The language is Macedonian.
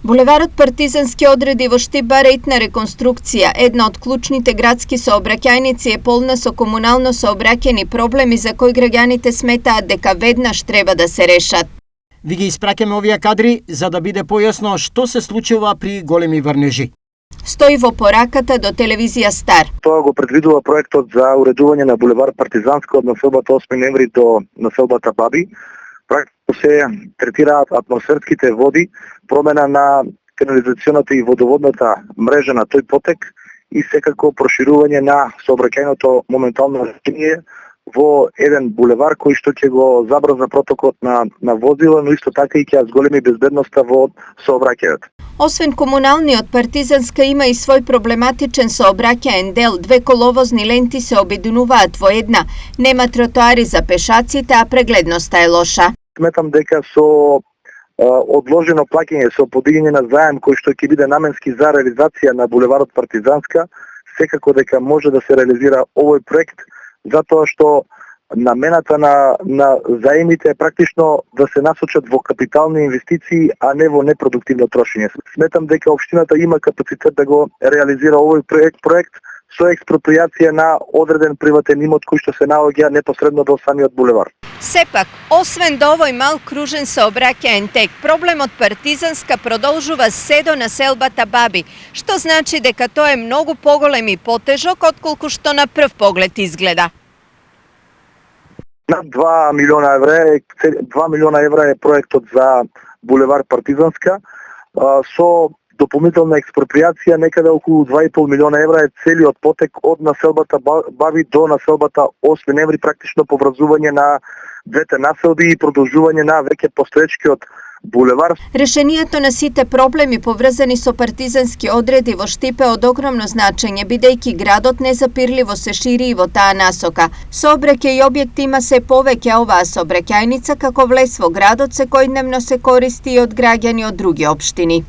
Булеварот Партизански одреди во Штип рейтна реконструкција. Една од клучните градски сообраќајници е полна со комунално сообраќајни проблеми за кои граѓаните сметаат дека веднаш треба да се решат. Ви ги испраќаме овие кадри за да биде појасно што се случува при големи врнежи. Стои во пораката до телевизија Стар. Тоа го предвидува проектот за уредување на булевар Партизанска од населбата 8 ноември до населбата Баби. Практично се третираат атмосферските води, промена на канализационата и водоводната мрежа на тој потек и секако проширување на сообраќајното моментално решение во еден булевар кој што ќе го забрза протокот на возила, но исто така и ќе зголеми безбедноста во сообраќајот. Освен комуналниот, Партизанска има и свој проблематичен сообраќаен дел. Две коловозни ленти се обединуваат во една. Нема тротоари за пешаците, а прегледноста е лоша. Сметам дека со одложено плаќање, со подигање на заем кој што ќе биде наменски за реализација на булеварот Партизанска, секако дека може да се реализира овој проект, затоа што намената на заемите е практично да се насочат во капитални инвестиции, а не во непродуктивно трошење. Сметам дека општината има капацитет да го реализира овој проект со експроприација на одреден приватен имот кој што се наоѓа непосредно до самиот булевар. Сепак, освен до овој мал кружен сообраќаен тек, проблемот Партизанска продолжува се до населбата Баби, што значи дека тоа е многу поголем и потежок отколку што на прв поглед изгледа. Над 2 милиона евра е проектот за булевар Партизанска, со дополнителна експроприација некаде околу 2,5 милиона евра е целиот потек од населбата Баби до населбата 8 ноември, практично поврзување на двете населби и продолжување на веќе постоечкиот булевар. Решението на сите проблеми поврзани со партизански одреди во Штипе од огромно значење, бидејќи градот незапирливо се шири и во таа насока. Сообраќај и објекти има се повеќе, оваа сообраќајница како влез во градот секојдневно се користи и од граѓани од други општини.